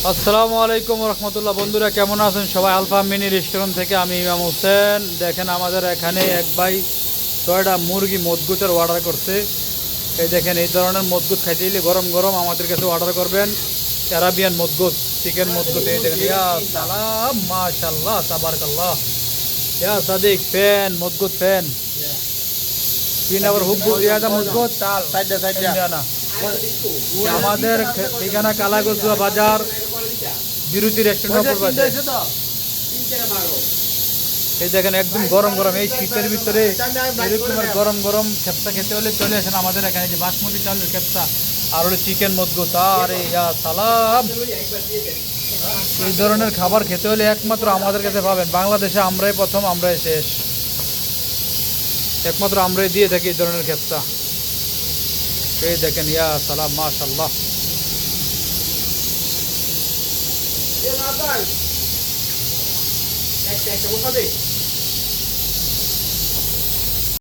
আসসালামু আলাইকুম রহমতুল্লাহ। বন্ধুরা কেমন আছেন সবাই? আলফা মিনি রেস্টুরেন্ট থেকে আমি ইমাম হোসেন। দেখেন আমাদের এখানে এক ভাই 6টা মুরগি মজগুতের অর্ডার করছে। এই দেখেন, এই ধরনের মজগুত খাইতে গেলে গরম গরম আমাদের কাছে অর্ডার করবেন। অ্যারাবিয়ান মজগুত, চিকেন মজগুত। এই দেখেন, ইয়া সালাম, মাশাল্লাহ, তাবারাকাল্লাহ। ইয়া সাদিক ফ্যান মজগুত ফ্যান তিন আবার হুব্বু জিয়াদা মজগুত চাল সাইডে সাইডে না। আমাদের ঠিকানা কালাগোজুয়া বাজার, বিরতি রেস্টুরেন্ট। এই দেখেন একদম গরম গরম, এই শীতের ভিতরে এরকম গরম গরম খেপসা খেতে হলে চলে আসেন আমাদের এখানে। যে বাসমতি চালের খেপসা আর হলো চিকেন মজগুত, আরে ইয়া সালাম। এই ধরনের খাবার খেতে হলে একমাত্র আমাদের কাছে পাবেন। বাংলাদেশে আমরাই প্রথম, আমরাই শেষ, একমাত্র আমরাই দিয়ে থাকি এই ধরনের খেপসা। এই দেখেন, ইয়া সালাম, মাশাল্লাহ। একটা বসা দে।